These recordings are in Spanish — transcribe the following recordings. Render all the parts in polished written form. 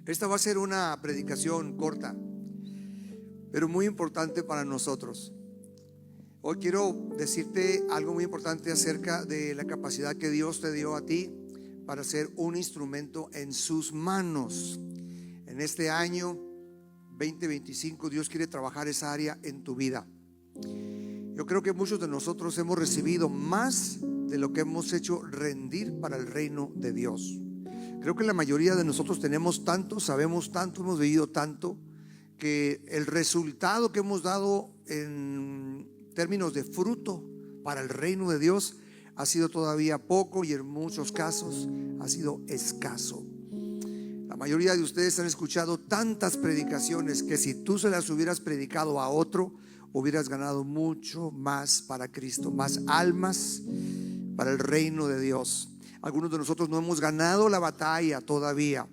Esta va a ser una predicación corta, pero muy importante para nosotros. Hoy quiero decirte algo muy importante acerca de la capacidad que Dios te dio a ti para ser un instrumento en sus manos. En este año 2025 Dios quiere trabajar esa área en tu vida. Yo creo que muchos de nosotros hemos recibido más de lo que hemos hecho rendir para el reino de Dios. Creo que la mayoría de nosotros tenemos tanto, sabemos tanto, hemos vivido tanto, que el resultado que hemos dado en términos de fruto para el reino de Dios ha sido todavía poco y en muchos casos ha sido escaso. La mayoría de ustedes han escuchado tantas predicaciones que si tú se las hubieras predicado a otro, hubieras ganado mucho más para Cristo, más almas para el reino de Dios. Algunos de nosotros no hemos ganado la batalla todavía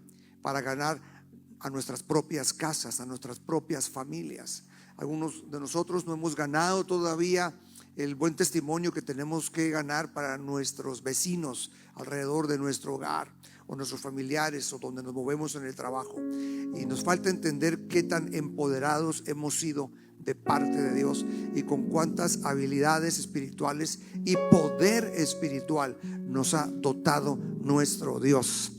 para ganar a nuestras propias casas, a nuestras propias familias. Algunos de nosotros no hemos ganado todavía el buen testimonio que tenemos que ganar para nuestros vecinos alrededor de nuestro hogar, o nuestros familiares, o donde nos movemos en el trabajo. Y nos falta entender qué tan empoderados hemos sido de parte de Dios y con cuántas habilidades espirituales y poder espiritual nos ha dotado nuestro Dios.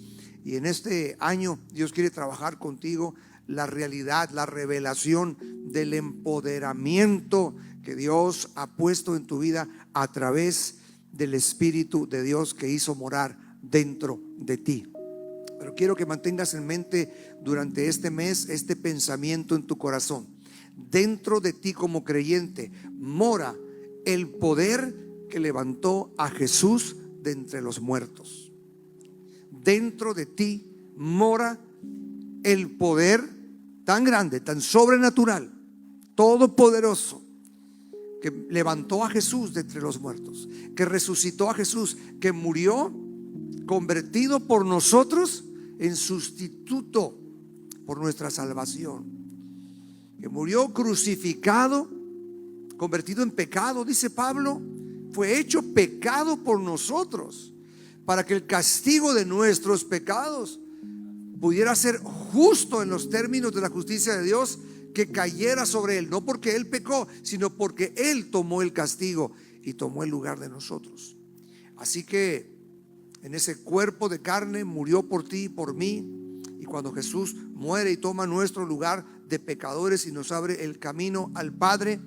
Y en este año Dios quiere trabajar contigo la realidad, la revelación del empoderamiento que Dios ha puesto en tu vida a través del Espíritu de Dios que hizo morar dentro de ti. Pero quiero que mantengas en mente durante este mes este pensamiento en tu corazón. Dentro de ti como creyente mora el poder que levantó a Jesús de entre los muertos. Dentro de ti mora el poder tan grande, tan sobrenatural, todopoderoso, que levantó a Jesús de entre los muertos, que resucitó a Jesús, que murió convertido por nosotros en sustituto por nuestra salvación, que murió crucificado, convertido en pecado, dice Pablo, fue hecho pecado por nosotros, para que el castigo de nuestros pecados pudiera ser justo en los términos de la justicia de Dios, que cayera sobre él, no porque él pecó, sino porque él tomó el castigo y tomó el lugar de nosotros. Así que en ese cuerpo de carne murió por ti y por mí, y cuando Jesús muere y toma nuestro lugar de pecadores y nos abre el camino al Padre,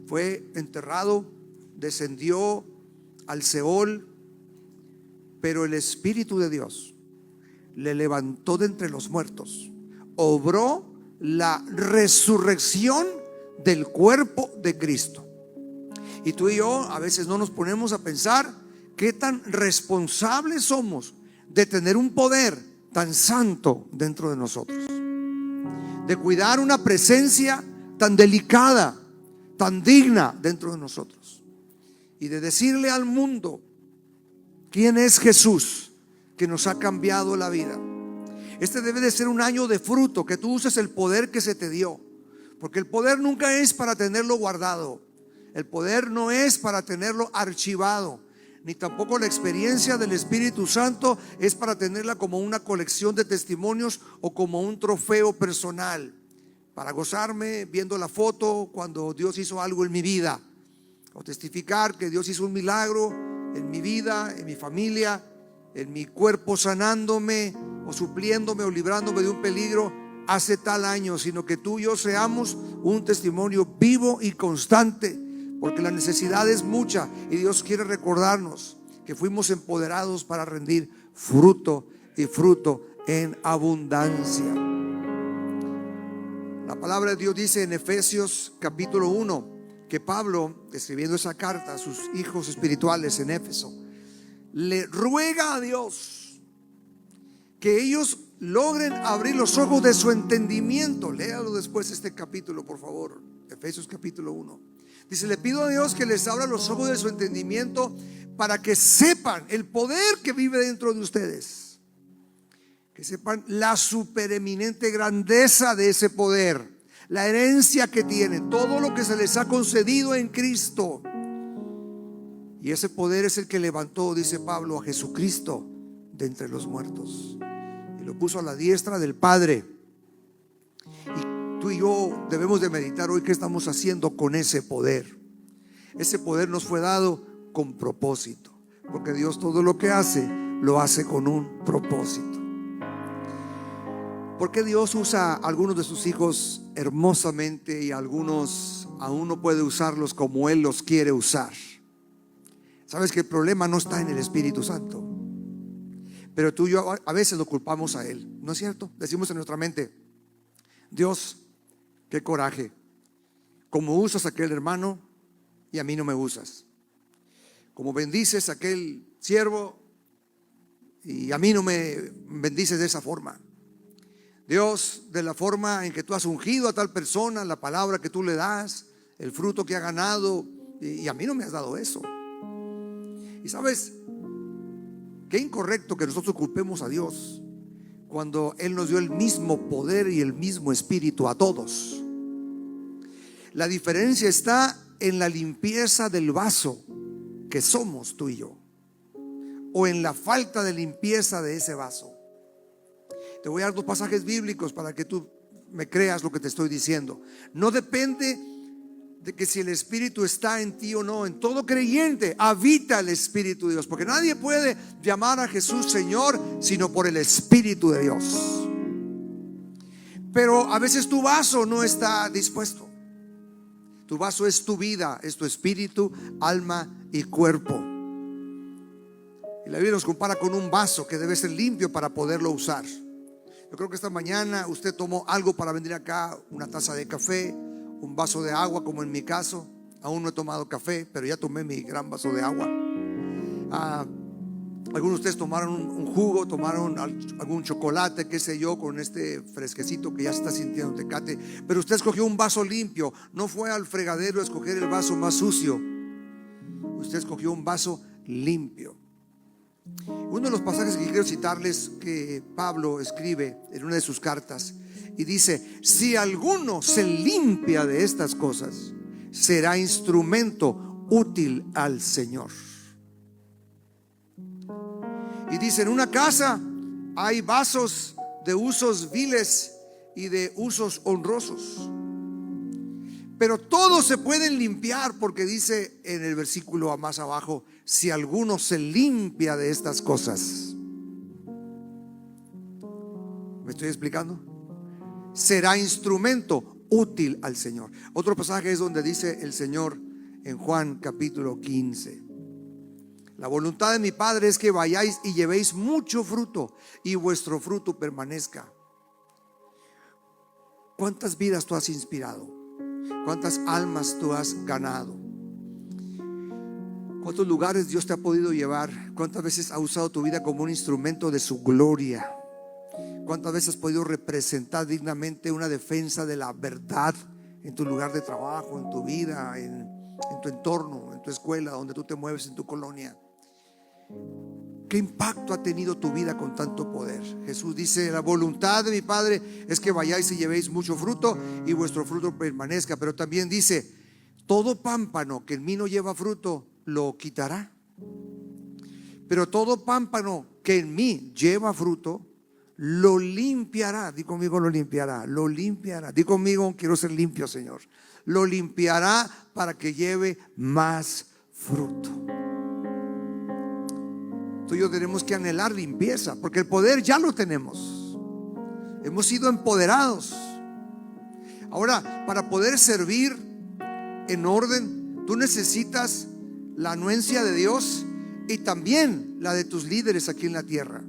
fue enterrado, descendió al Seol, pero el Espíritu de Dios le levantó de entre los muertos, obró la resurrección del cuerpo de Cristo. Y tú y yo a veces no nos ponemos a pensar qué tan responsables somos de tener un poder tan santo dentro de nosotros, de cuidar una presencia tan delicada, tan digna dentro de nosotros, y de decirle al mundo quién es Jesús, que nos ha cambiado la vida. Este debe de ser un año de fruto, que tú uses el poder que se te dio, porque el poder nunca es para tenerlo guardado, el poder no es para tenerlo archivado, ni tampoco la experiencia del Espíritu Santo es para tenerla como una colección de testimonios o como un trofeo personal, para gozarme viendo la foto cuando Dios hizo algo en mi vida, o testificar que Dios hizo un milagro en mi vida, en mi familia, en mi cuerpo, sanándome o supliéndome o librándome de un peligro hace tal año, sino que tú y yo seamos un testimonio vivo y constante, porque la necesidad es mucha y Dios quiere recordarnos que fuimos empoderados para rendir fruto, y fruto en abundancia. La palabra de Dios dice en Efesios capítulo 1 que Pablo, escribiendo esa carta a sus hijos espirituales en Éfeso, le ruega a Dios que ellos logren abrir los ojos de su entendimiento. Léalo después este capítulo, por favor. Efesios capítulo 1. Dice: le pido a Dios que les abra los ojos de su entendimiento para que sepan el poder que vive dentro de ustedes, que sepan la supereminente grandeza de ese poder, la herencia que tienen, todo lo que se les ha concedido en Cristo. Y ese poder es el que levantó, dice Pablo, a Jesucristo de entre los muertos. y lo puso a la diestra del Padre. Y tú y yo debemos de meditar hoy qué estamos haciendo con ese poder. Ese poder nos fue dado con propósito, porque Dios todo lo que hace, lo hace con un propósito. Porque Dios usa a algunos de sus hijos hermosamente y algunos aún no puede usarlos como Él los quiere usar. Sabes que el problema no está en el Espíritu Santo, pero tú y yo a veces lo culpamos a Él, ¿no es cierto? Decimos en nuestra mente: Dios, qué coraje, como usas a aquel hermano y a mí no me usas, como bendices a aquel siervo y a mí no me bendices de esa forma. Dios, de la forma en que tú has ungido a tal persona, la palabra que tú le das, el fruto que ha ganado, y a mí no me has dado eso. Y sabes, qué incorrecto que nosotros culpemos a Dios cuando Él nos dio el mismo poder y el mismo espíritu a todos. La diferencia está en la limpieza del vaso que somos tú y yo, o en la falta de limpieza de ese vaso. Te voy a dar 2 pasajes bíblicos para que tú me creas lo que te estoy diciendo. No depende de que si el Espíritu está en ti o no. En todo creyente habita el Espíritu de Dios, porque nadie puede llamar a Jesús Señor sino por el Espíritu de Dios. Pero a veces tu vaso no está dispuesto. Tu vaso es tu vida, es tu espíritu, alma y cuerpo. Y la Biblia nos compara con un vaso que debe ser limpio para poderlo usar. Yo creo que esta mañana usted tomó algo para venir acá: una taza de café, un vaso de agua, como en mi caso. Aún no he tomado café, pero ya tomé mi gran vaso de agua. Algunos de ustedes tomaron un jugo, tomaron algún chocolate, qué sé yo, con este fresquecito que ya se está sintiendo Tecate. Pero usted escogió un vaso limpio. No fue al fregadero a escoger el vaso más sucio. Usted escogió un vaso limpio. Uno de los pasajes que quiero citarles, que Pablo escribe en una de sus cartas, y dice: si alguno se limpia de estas cosas, será instrumento útil al Señor. Y dice: en una casa hay vasos de usos viles y de usos honrosos, pero todos se pueden limpiar, porque dice en el versículo más abajo: si alguno se limpia de estas cosas. ¿Me estoy explicando? Será instrumento útil al Señor. Otro pasaje es donde dice el Señor en Juan capítulo 15: la voluntad de mi Padre es que vayáis y llevéis mucho fruto, y vuestro fruto permanezca. ¿Cuántas vidas tú has inspirado? ¿Cuántas almas tú has ganado? ¿Cuántos lugares Dios te ha podido llevar? ¿Cuántas veces ha usado tu vida como un instrumento de su gloria? ¿Cuántas veces has podido representar dignamente una defensa de la verdad en tu lugar de trabajo, en tu vida, en tu entorno, en tu escuela, donde tú te mueves, en tu colonia? ¿Qué impacto ha tenido tu vida con tanto poder? Jesús dice: la voluntad de mi Padre es que vayáis y llevéis mucho fruto, y vuestro fruto permanezca. Pero también dice: todo pámpano que en mí no lleva fruto, lo quitará. Pero todo pámpano que en mí lleva fruto, lo limpiará. Di conmigo: lo limpiará, lo limpiará. Di conmigo: quiero ser limpio, Señor. Lo limpiará para que lleve más fruto. Tú y yo tenemos que anhelar limpieza, porque el poder ya lo tenemos. Hemos sido empoderados. Ahora, para poder servir en orden, tú necesitas la anuencia de Dios y también la de tus líderes aquí en la tierra.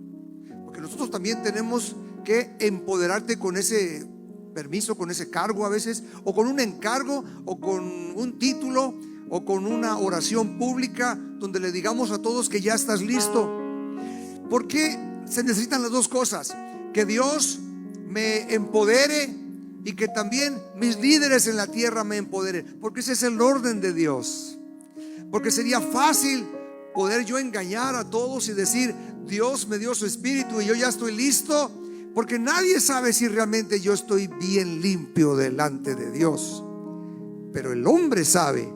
Porque nosotros también tenemos que empoderarte con ese permiso, con ese cargo a veces, o con un encargo, o con un título, o con una oración pública donde le digamos a todos que ya estás listo. Porque se necesitan las dos cosas: que Dios me empodere y que también mis líderes en la tierra me empoderen, porque ese es el orden de Dios. Porque sería fácil poder yo engañar a todos y decir: Dios me dio su espíritu y yo ya estoy listo, porque nadie sabe si realmente yo estoy bien limpio delante de Dios. Pero el hombre sabe,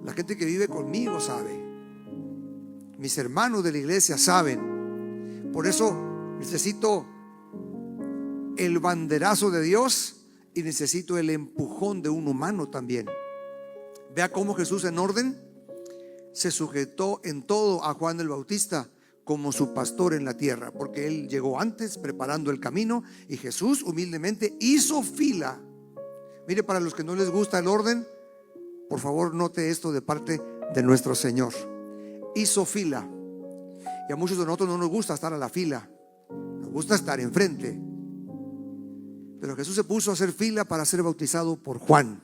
la gente que vive conmigo sabe, mis hermanos de la iglesia saben. Por eso Necesito el banderazo de Dios y necesito el empujón de un humano también. Vea cómo Jesús, en orden, se sujetó en todo a Juan el Bautista como su pastor en la tierra, porque él llegó antes preparando el camino, y Jesús humildemente hizo fila. Mire, para los que no les gusta el orden, por favor note esto de parte de nuestro Señor. Hizo fila. Y a muchos de nosotros no nos gusta estar a la fila, nos gusta estar enfrente. Pero Jesús se puso a hacer fila para ser bautizado por Juan,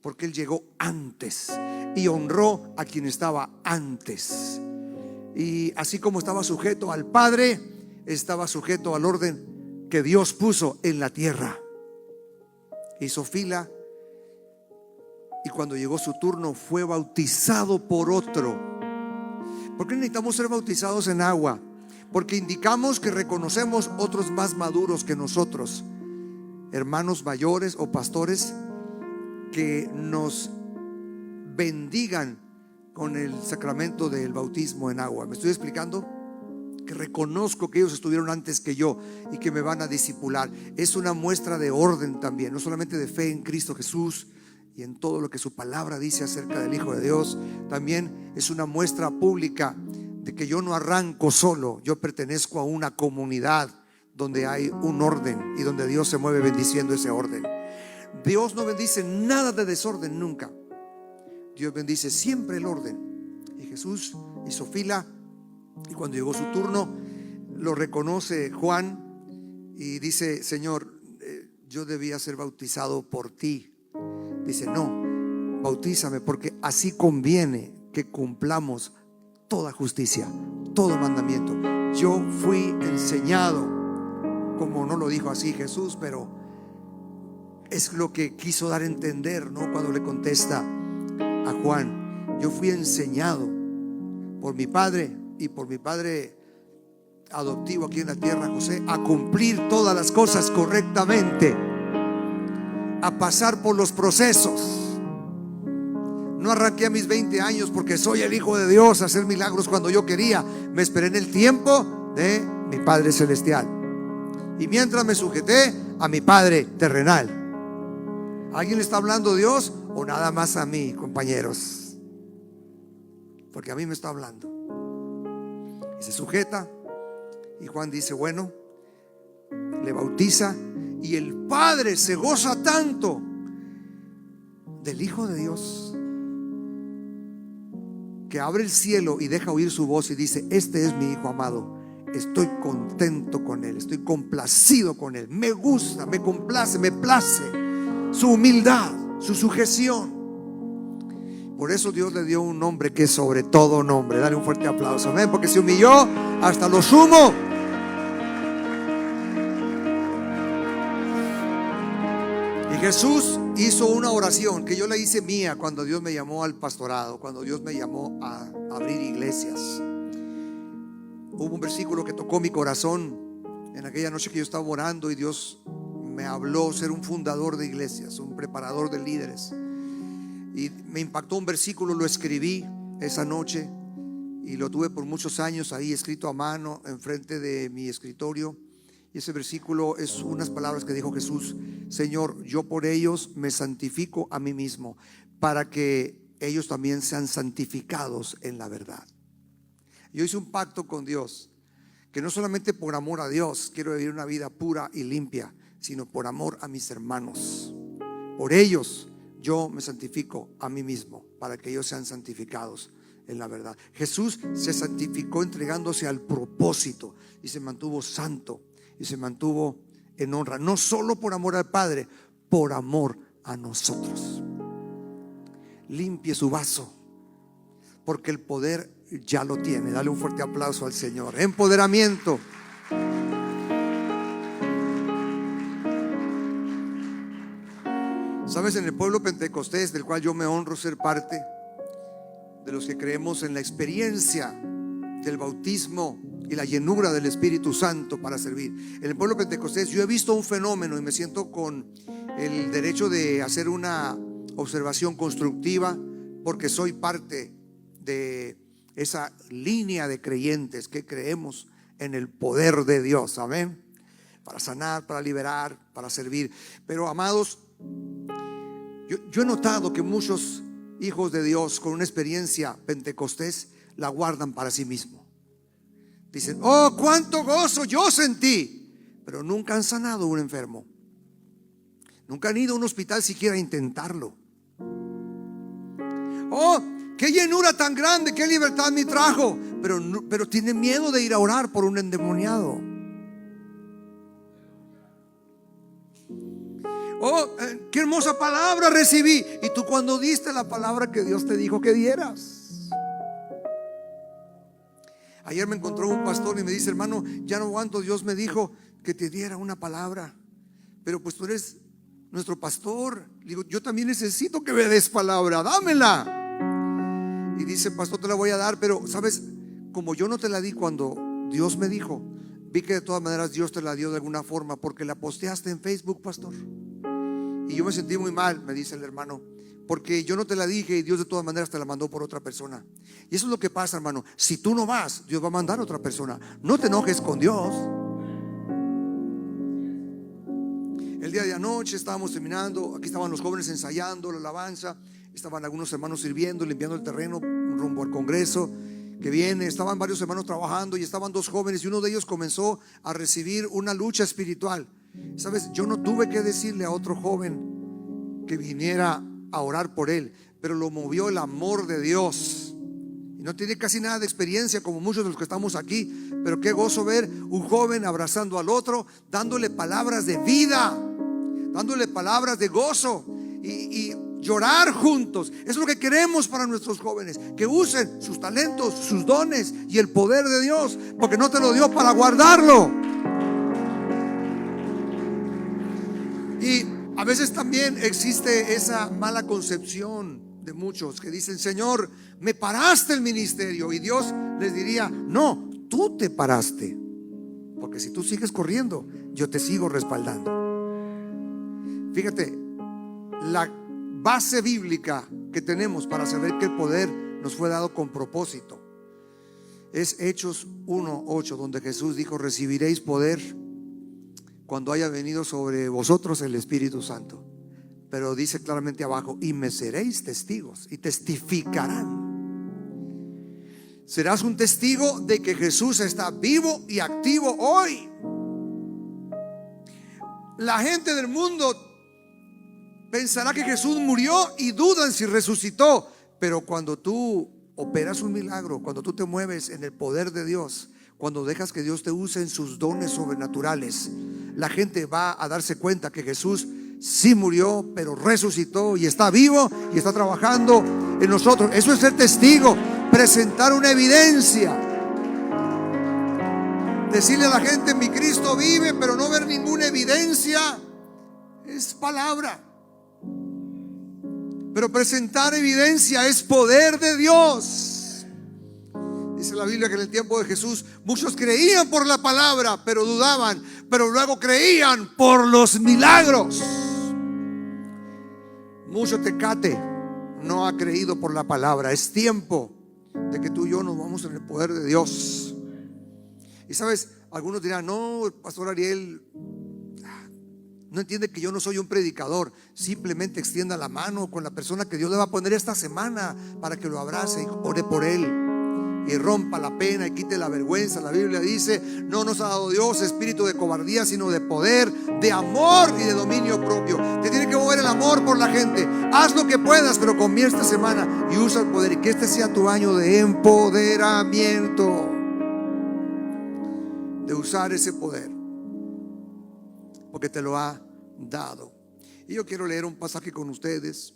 porque él llegó antes y honró a quien estaba antes. Y así como estaba sujeto al Padre, estaba sujeto al orden que Dios puso en la tierra. Hizo fila, y cuando llegó su turno fue bautizado por otro. ¿Por qué necesitamos ser bautizados en agua? Porque indicamos que reconocemos otros más maduros que nosotros, hermanos mayores o pastores, que nos bendigan con el sacramento del bautismo en agua. ¿Me estoy explicando? Que reconozco que ellos estuvieron antes que yo y que me van a discipular. Es una muestra de orden también, no solamente de fe en Cristo Jesús y en todo lo que su palabra dice acerca del Hijo de Dios. También es una muestra pública de que yo no arranco solo, yo pertenezco a una comunidad donde hay un orden y donde Dios se mueve bendiciendo ese orden. Dios no bendice nada de desorden nunca. Dios bendice siempre el orden. Y Jesús hizo fila, y cuando llegó su turno lo reconoce Juan y dice: Señor, yo debía ser bautizado por ti. Dice: no, bautízame, porque así conviene que cumplamos toda justicia, todo mandamiento. Yo fui enseñado, como no lo dijo así Jesús, pero es lo que quiso dar a entender, ¿no? Cuando le contesta a Juan: yo fui enseñado por mi padre y por mi padre adoptivo aquí en la tierra, José, a cumplir todas las cosas correctamente, a pasar por los procesos. No arranqué a mis 20 años porque soy el Hijo de Dios a hacer milagros cuando yo quería. Me esperé en el tiempo de mi Padre Celestial, y mientras me sujeté a mi Padre terrenal. ¿A alguien le está hablando Dios o nada más a mí, compañeros? Porque a mí me está hablando. Y se sujeta, y Juan dice: bueno, le bautiza, y el Padre se goza tanto del Hijo de Dios que abre el cielo y deja oír su voz y dice: este es mi Hijo amado, estoy contento con él, estoy complacido con él, me gusta, me complace, me place su humildad, su sujeción. Por eso Dios le dio un nombre que es sobre todo nombre. Dale un fuerte aplauso, amén, porque se humilló hasta lo sumo. Y Jesús hizo una oración que yo la hice mía cuando Dios me llamó al pastorado, cuando Dios me llamó a abrir iglesias. Hubo un versículo que tocó mi corazón en aquella noche que yo estaba orando, y Dios me habló ser un fundador de iglesias, un preparador de líderes. Y me impactó un versículo, lo escribí esa noche y lo tuve por muchos años ahí escrito a mano enfrente de mi escritorio. Y ese versículo es unas palabras que dijo Jesús: Señor, yo por ellos me santifico a mí mismo, para que ellos también sean santificados en la verdad. Yo hice un pacto con Dios, que no solamente por amor a Dios quiero vivir una vida pura y limpia, sino por amor a mis hermanos. Por ellos yo me santifico a mí mismo, para que ellos sean santificados en la verdad. Jesús se santificó entregándose al propósito, y se mantuvo santo, y se mantuvo en honra, no solo por amor al Padre, por amor a nosotros. Limpie su vaso, porque el poder ya lo tiene. Dale un fuerte aplauso al Señor. Empoderamiento. Sabes, en el pueblo pentecostés, del cual yo me honro ser parte, de los que creemos en la experiencia del bautismo y la llenura del Espíritu Santo para servir, en el pueblo pentecostés yo he visto un fenómeno, y me siento con el derecho de hacer una observación constructiva, porque soy parte de esa línea de creyentes que creemos en el poder de Dios, amén, para sanar, para liberar, para servir. Pero amados, yo he notado que muchos hijos de Dios con una experiencia pentecostés la guardan para sí mismo. Dicen: oh, cuánto gozo yo sentí, pero nunca han sanado a un enfermo, nunca han ido a un hospital siquiera a intentarlo. Oh, qué llenura tan grande, qué libertad me trajo, pero tienen miedo de ir a orar por un endemoniado. Oh, qué hermosa palabra recibí. Y tú, cuando diste la palabra que Dios te dijo que dieras. Ayer me encontró un pastor y me dice: hermano, ya no aguanto, Dios me dijo que te diera una palabra, pero pues tú eres nuestro pastor. Le digo: yo también necesito que me des palabra, dámela. Y dice: pastor, te la voy a dar, pero sabes, como yo no te la di cuando Dios me dijo, vi que de todas maneras Dios te la dio de alguna forma, porque la posteaste en Facebook, pastor. Y yo me sentí muy mal, me dice el hermano, porque yo no te la dije y Dios de todas maneras te la mandó por otra persona. Y eso es lo que pasa, hermano. Si tú no vas, Dios va a mandar a otra persona. No te enojes con Dios. El día de anoche estábamos terminando, aquí estaban los jóvenes ensayando la alabanza, estaban algunos hermanos sirviendo, limpiando el terreno rumbo al congreso que viene. Estaban varios hermanos trabajando y estaban dos jóvenes, y uno de ellos comenzó a recibir una lucha espiritual. Sabes, yo no tuve que decirle a otro joven que viniera a orar por él, pero lo movió el amor de Dios. Y no tiene casi nada de experiencia como muchos de los que estamos aquí, pero qué gozo ver un joven abrazando al otro, dándole palabras de vida, dándole palabras de gozo y llorar juntos. Eso es lo que queremos para nuestros jóvenes, que usen sus talentos, sus dones y el poder de Dios, porque no te lo dio para guardarlo. Y a veces también existe esa mala concepción de muchos que dicen: Señor, me paraste el ministerio. Y Dios les diría: no, tú te paraste, porque si tú sigues corriendo, yo te sigo respaldando. Fíjate, la base bíblica que tenemos para saber que el poder nos fue dado con propósito es Hechos 1:8, donde Jesús dijo: recibiréis poder cuando haya venido sobre vosotros el Espíritu Santo. Pero dice claramente abajo: y me seréis testigos, y testificarán. Serás un testigo de que Jesús está vivo y activo hoy. La gente del mundo pensará que Jesús murió y dudan si resucitó, pero cuando tú operas un milagro, cuando tú te mueves en el poder de Dios, cuando dejas que Dios te use en sus dones sobrenaturales, la gente va a darse cuenta que Jesús sí murió, pero resucitó y está vivo y está trabajando en nosotros. Eso es ser testigo, presentar una evidencia, decirle a la gente: mi Cristo vive, pero no ver ninguna evidencia es palabra. Pero presentar evidencia es poder de Dios. Dice la Biblia que en el tiempo de Jesús muchos creían por la palabra, pero dudaban, pero luego creían por los milagros. Mucho tecate no ha creído por la palabra. Es tiempo de que tú y yo nos vamos en el poder de Dios. Y sabes, algunos dirán: no, el pastor Ariel no entiende que yo no soy un predicador. Simplemente extienda la mano con la persona que Dios le va a poner esta semana para que lo abrace y ore por él y rompa la pena y quite la vergüenza. La Biblia dice: no nos ha dado Dios espíritu de cobardía, sino de poder, de amor y de dominio propio. Te tiene que mover el amor por la gente. Haz lo que puedas, pero comienza esta semana y usa el poder, y que este sea tu año de empoderamiento, de usar ese poder, porque te lo ha dado. Y yo quiero leer un pasaje con ustedes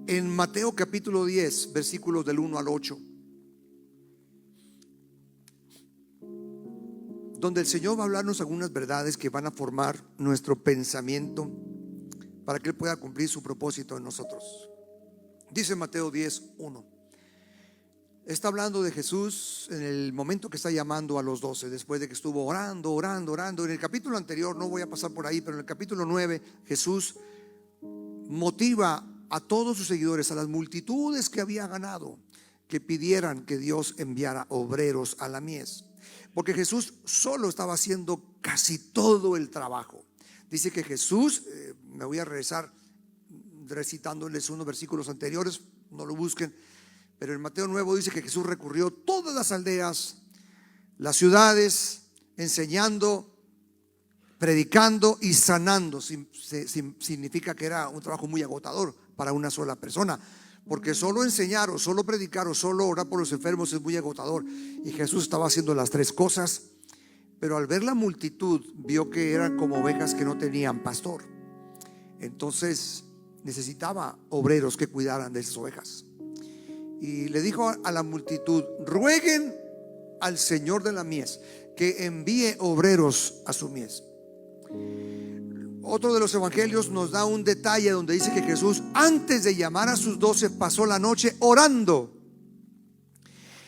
en Mateo capítulo 10, versículos del 1 al 8, donde el Señor va a hablarnos algunas verdades que van a formar nuestro pensamiento para que Él pueda cumplir su propósito en nosotros. Dice Mateo 10, 1. Está hablando de Jesús en el momento que está llamando a los 12, después de que estuvo orando. En el capítulo anterior, no voy a pasar por ahí, pero en el capítulo 9 Jesús motiva a todos sus seguidores, a las multitudes que había ganado. que pidieran que Dios enviara obreros a la mies, porque Jesús solo estaba haciendo casi todo el trabajo. Dice que Jesús, me voy a regresar recitándoles unos versículos anteriores, no lo busquen, pero en Mateo 9 dice que Jesús recorrió todas las aldeas, las ciudades, enseñando, predicando y sanando. Significa que era un trabajo muy agotador para una sola persona, porque solo enseñar o solo predicar o solo orar por los enfermos es muy agotador, y Jesús estaba haciendo las tres cosas. Pero al ver la multitud vio que eran como ovejas que no tenían pastor, entonces necesitaba obreros que cuidaran de esas ovejas. Y le dijo a la multitud: rueguen al Señor de la mies que envíe obreros a su mies. Otro de los evangelios nos da un detalle donde dice que Jesús, antes de llamar a sus 12, pasó la noche orando.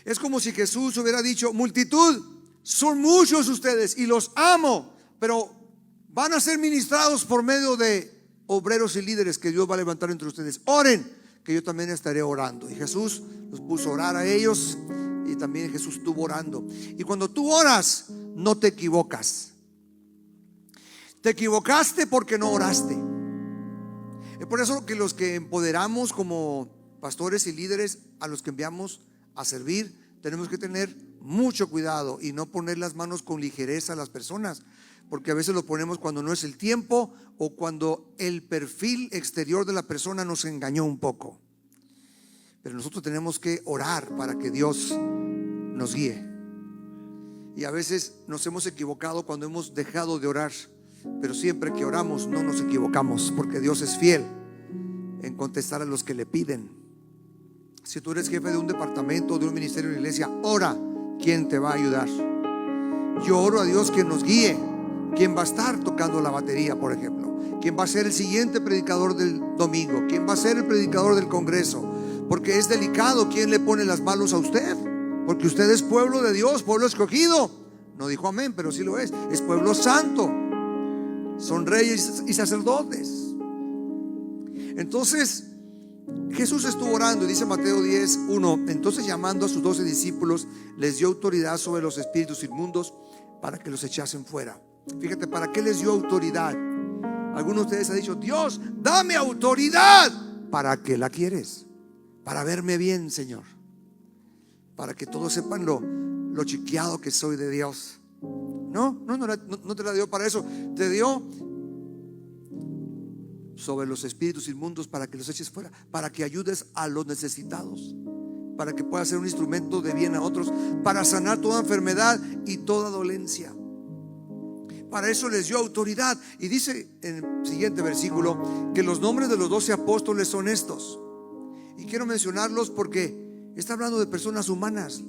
Es como si Jesús hubiera dicho: multitud, son muchos ustedes y los amo, pero van a ser ministrados por medio de obreros y líderes que Dios va a levantar entre ustedes. Oren, que yo también estaré orando. Y Jesús los puso a orar a ellos, y también Jesús estuvo orando. Y cuando tú oras, no te equivocas. Te equivocaste porque no oraste. Es por eso que los que empoderamos como pastores y líderes, a los que enviamos a servir, tenemos que tener mucho cuidado y no poner las manos con ligereza a las personas, porque a veces lo ponemos cuando no es el tiempo o cuando el perfil exterior de la persona nos engañó un poco. Pero nosotros tenemos que orar para que Dios nos guíe. Y a veces nos hemos equivocado cuando hemos dejado de orar, pero siempre que oramos no nos equivocamos, porque Dios es fiel en contestar a los que le piden. Si tú eres jefe de un departamento, de un ministerio, de una iglesia, ora. ¿Quién te va a ayudar? Yo oro a Dios que nos guíe. ¿Quién va a estar tocando la batería, por ejemplo? ¿Quién va a ser el siguiente predicador del domingo? ¿Quién va a ser el predicador del congreso? Porque es delicado quién le pone las manos a usted, porque usted es pueblo de Dios, pueblo escogido. No dijo amén, pero sí lo es. Es pueblo santo. Son reyes y sacerdotes. Entonces Jesús estuvo orando y dice Mateo 10:1: entonces, llamando a sus 12 discípulos, les dio autoridad sobre los espíritus inmundos para que los echasen fuera. Fíjate, ¿para qué les dio autoridad? Algunos de ustedes han dicho: Dios, dame autoridad. ¿Para qué la quieres? Para verme bien, Señor, para que todos sepan lo chiqueado que soy de Dios. No te la dio para eso. Te dio sobre los espíritus inmundos para que los eches fuera, para que ayudes a los necesitados, para que puedas ser un instrumento de bien a otros, para sanar toda enfermedad y toda dolencia. Para eso les dio autoridad. Y dice en el siguiente versículo que los nombres de los 12 apóstoles son estos. Y quiero mencionarlos porque está hablando de personas humanas.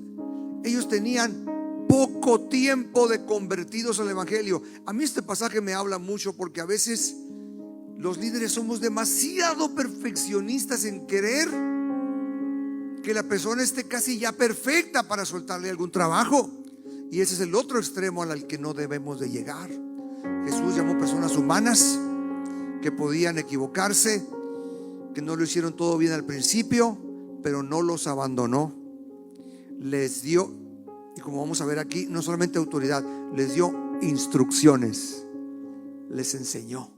Ellos tenían poco tiempo de convertidos al evangelio. A mí este pasaje me habla mucho, porque a veces los líderes somos demasiado perfeccionistas en querer que la persona esté casi ya perfecta para soltarle algún trabajo. Y ese es el otro extremo al que no debemos de llegar. Jesús llamó personas humanas que podían equivocarse, que no lo hicieron todo bien al principio, pero no los abandonó. Les dio, y como vamos a ver aquí, no solamente autoridad, les dio instrucciones, les enseñó.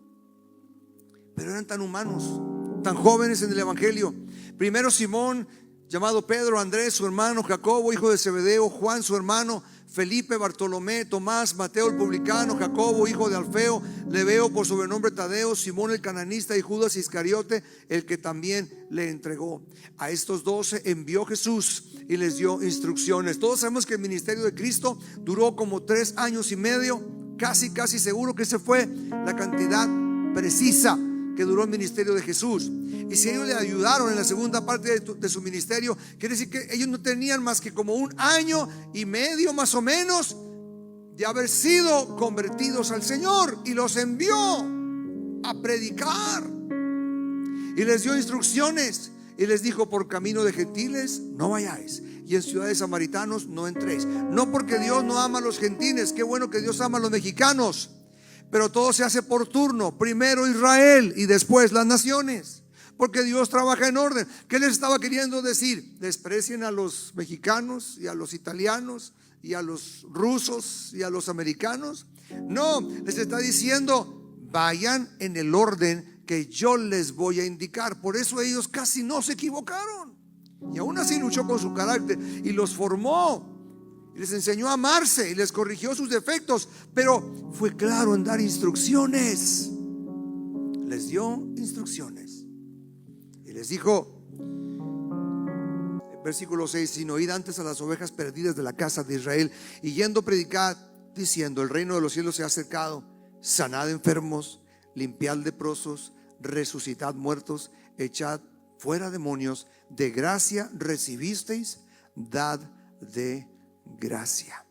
Pero eran tan humanos, tan jóvenes en el evangelio. Primero Simón, llamado Pedro, Andrés su hermano, Jacobo hijo de Zebedeo, Juan su hermano, Felipe, Bartolomé, Tomás, Mateo el publicano, Jacobo hijo de Alfeo, Lebeo por sobrenombre Tadeo, Simón el cananista y Judas Iscariote, el que también le entregó. A estos 12 envió Jesús y les dio instrucciones. Todos sabemos que el ministerio de Cristo duró como 3 años y medio, casi seguro que esa fue la cantidad precisa que duró el ministerio de Jesús. Y si ellos le ayudaron en la segunda parte de su ministerio, quiere decir que ellos no tenían más que como 1 año y medio más o menos de haber sido convertidos al Señor, y los envió a predicar y les dio instrucciones y les dijo: por camino de gentiles no vayáis, y en ciudades samaritanos no entréis. No porque Dios no ama a los gentiles, qué bueno que Dios ama a los mexicanos, pero todo se hace por turno. Primero Israel y después las naciones. porque Dios trabaja en orden. ¿Qué les estaba queriendo decir? Desprecien a los mexicanos y a los italianos y a los rusos y a los americanos. No, les está diciendo, vayan en el orden que yo les voy a indicar. Por eso ellos casi no se equivocaron, y aún así luchó con su carácter y los formó, y les enseñó a amarse y les corrigió sus defectos, pero fue claro en dar instrucciones. Les dio instrucciones y les dijo, versículo 6: sino id antes a las ovejas perdidas de la casa de Israel, y yendo predicad, diciendo, el reino de los cielos se ha acercado, sanad enfermos, limpiad leprosos, resucitad muertos, echad fuera demonios, de gracia recibisteis, dad de gracia.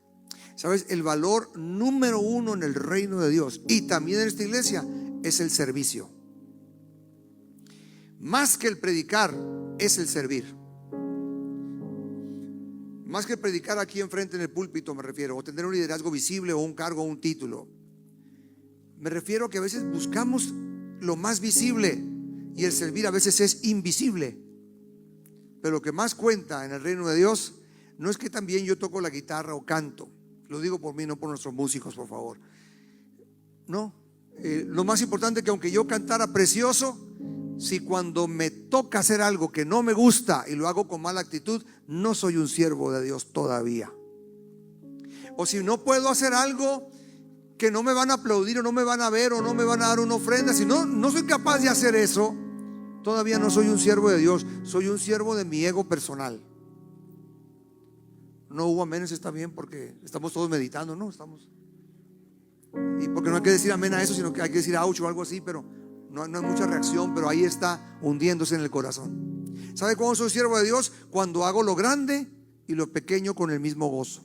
¿Sabes? El valor número uno en el reino de Dios y también en esta iglesia es el servicio. Más que el predicar es el servir. Más que predicar aquí enfrente en el púlpito, me refiero, o tener un liderazgo visible o un cargo o un título. Me refiero a que a veces buscamos lo más visible y el servir a veces es invisible. Pero lo que más cuenta en el reino de Dios no es que también yo toco la guitarra o canto. Lo digo por mí, no por nuestros músicos, por favor. No, lo más importante es que aunque yo cantara precioso, si cuando me toca hacer algo que no me gusta y lo hago con mala actitud, no soy un siervo de Dios todavía. O si no puedo hacer algo que no me van a aplaudir o no me van a ver o no me van a dar una ofrenda, si no soy capaz de hacer eso, todavía no soy un siervo de Dios, soy un siervo de mi ego personal. No hubo amenes, está bien, porque estamos todos meditando, ¿no? Estamos. Y porque no hay que decir amén a eso, sino que hay que decir ouch o algo así, pero no hay mucha reacción, pero ahí está hundiéndose en el corazón. ¿Sabe cuándo soy siervo de Dios? Cuando hago lo grande y lo pequeño con el mismo gozo.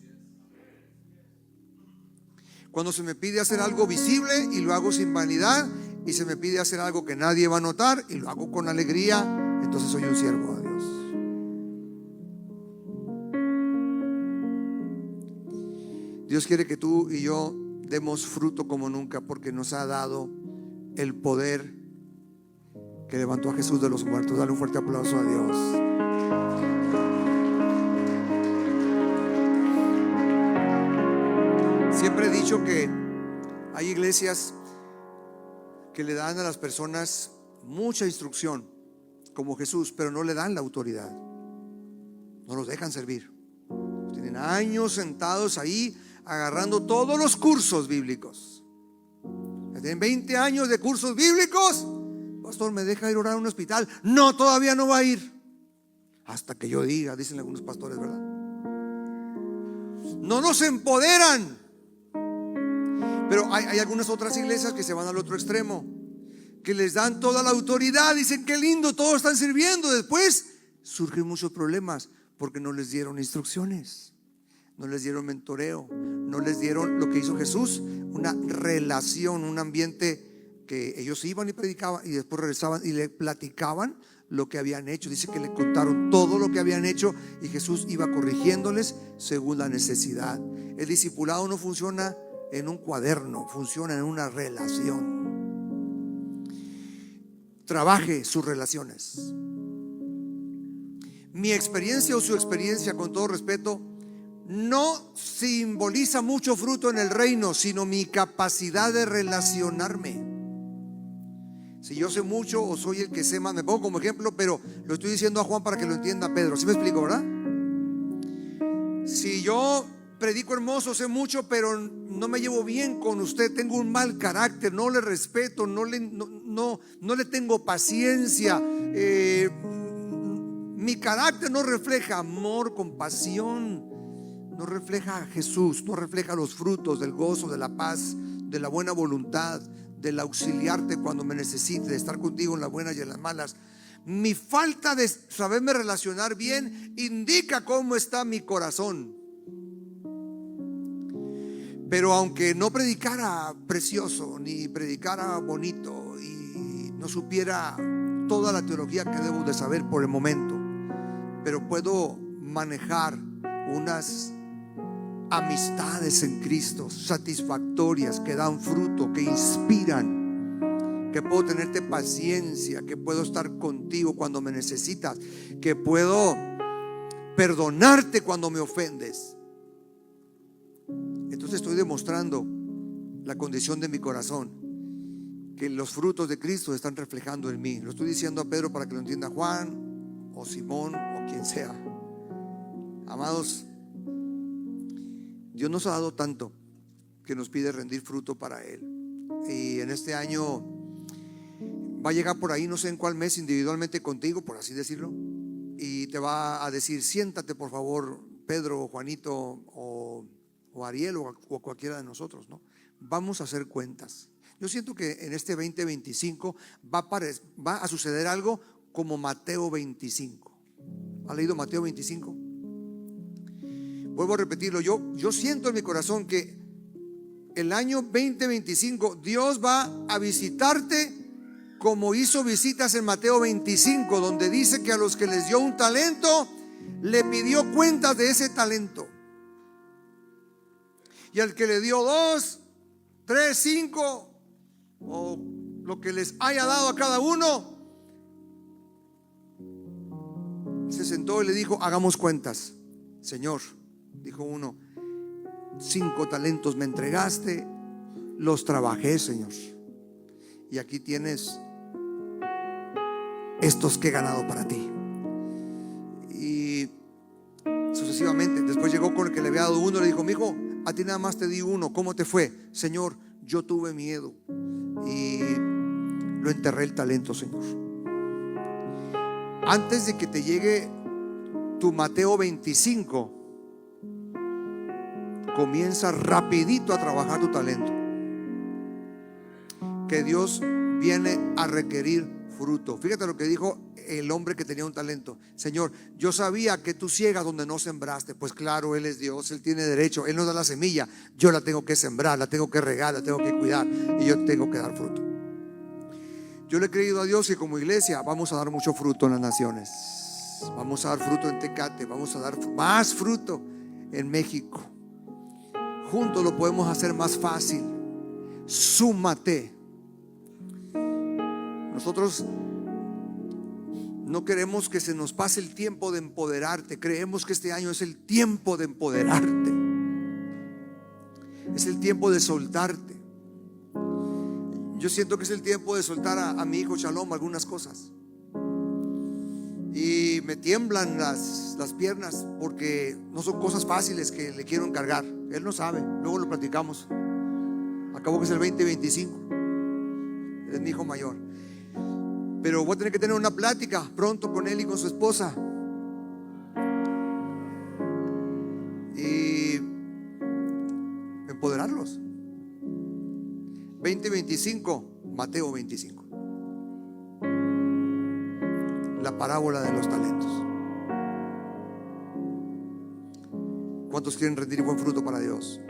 Cuando se me pide hacer algo visible y lo hago sin vanidad, y se me pide hacer algo que nadie va a notar y lo hago con alegría, entonces soy un siervo de Dios. Dios quiere que tú y yo demos fruto como nunca, porque nos ha dado el poder que levantó a Jesús de los muertos. Dale un fuerte aplauso a Dios. Siempre he dicho que hay iglesias que le dan a las personas mucha instrucción como Jesús, pero no le dan la autoridad, no los dejan servir. Tienen años sentados ahí agarrando todos los cursos bíblicos. Tienen 20 años de cursos bíblicos. Pastor, ¿me deja ir a orar a un hospital? No, todavía no va a ir hasta que yo diga, dicen algunos pastores, ¿verdad? No nos empoderan. Pero hay algunas otras iglesias que se van al otro extremo, que les dan toda la autoridad. Dicen, qué lindo, todos están sirviendo. Después surgen muchos problemas porque no les dieron instrucciones, no les dieron mentoreo, no les dieron lo que hizo Jesús, una relación, un ambiente que ellos iban y predicaban y después regresaban y le platicaban lo que habían hecho. Dice que le contaron todo lo que habían hecho y Jesús iba corrigiéndoles según la necesidad. El discipulado no funciona en un cuaderno, funciona en una relación. Trabaje sus relaciones. Mi experiencia o su experiencia, con todo respeto, no simboliza mucho fruto en el reino, sino mi capacidad de relacionarme. Si yo sé mucho o soy el que sé más, me pongo como ejemplo, pero lo estoy diciendo a Juan para que lo entienda Pedro. ¿Sí me explico, verdad? Si yo predico hermoso, sé mucho, pero no me llevo bien con usted, tengo un mal carácter, no le respeto, no le tengo paciencia, mi carácter no refleja amor, compasión, no refleja a Jesús, no refleja los frutos del gozo, de la paz, de la buena voluntad, del auxiliarte cuando me necesite, de estar contigo en las buenas y en las malas. Mi falta de saberme relacionar bien indica cómo está mi corazón. Pero aunque no predicara precioso, ni predicara bonito, y no supiera toda la teología que debo de saber por el momento, pero puedo manejar unas amistades en Cristo satisfactorias, que dan fruto, que inspiran, que puedo tenerte paciencia, que puedo estar contigo cuando me necesitas, que puedo perdonarte cuando me ofendes. Entonces estoy demostrando la condición de mi corazón, que los frutos de Cristo se están reflejando en mí. Lo estoy diciendo a Pedro para que lo entienda Juan o Simón o quien sea. Amados, Dios nos ha dado tanto que nos pide rendir fruto para Él. Y en este año va a llegar por ahí, no sé en cuál mes, individualmente contigo, por así decirlo, y te va a decir: siéntate por favor, Pedro, Juanito o Ariel o cualquiera de nosotros, ¿no? Vamos a hacer cuentas. Yo siento que en este 2025 va a suceder algo como Mateo 25. ¿Ha leído Mateo 25? Vuelvo a repetirlo. Yo siento en mi corazón que el año 2025 Dios va a visitarte como hizo visitas en Mateo 25, donde dice que a los que les dio un talento le pidió cuentas de ese talento, y al que le dio 2, 3, 5 o lo que les haya dado a cada uno, se sentó y le dijo: hagamos cuentas. Señor, dijo uno, 5 talentos me entregaste, los trabajé, Señor, y aquí tienes estos que he ganado para ti. Y sucesivamente. Después llegó con el que le había dado 1, le dijo: mijo, a ti nada más te di 1, ¿cómo te fue? Señor, yo tuve miedo y lo enterré el talento, Señor. Antes de que te llegue tu Mateo 25, comienza rapidito a trabajar tu talento, que Dios viene a requerir fruto. Fíjate lo que dijo el hombre que tenía un talento: Señor, yo sabía que tú ciegas donde no sembraste. Pues claro, Él es Dios, Él tiene derecho, Él nos da la semilla, yo la tengo que sembrar, la tengo que regar, la tengo que cuidar, y yo tengo que dar fruto. Yo le he creído a Dios que como iglesia vamos a dar mucho fruto en las naciones. Vamos a dar fruto en Tecate, vamos a dar más fruto en México. Juntos lo podemos hacer más fácil. Súmate. Nosotros no queremos que se nos pase el tiempo de empoderarte. Creemos que este año es el tiempo de empoderarte, es el tiempo de soltarte. Yo siento que es el tiempo de soltar a mi hijo Shalom algunas cosas, y me tiemblan las piernas porque no son cosas fáciles que le quiero encargar. Él no sabe, luego lo platicamos. Acabo que es el 2025. Él es mi hijo mayor, pero voy a tener que tener una plática pronto con él y con su esposa, y empoderarlos. 2025, Mateo 25, la parábola de los talentos. ¿Cuántos quieren rendir buen fruto para Dios?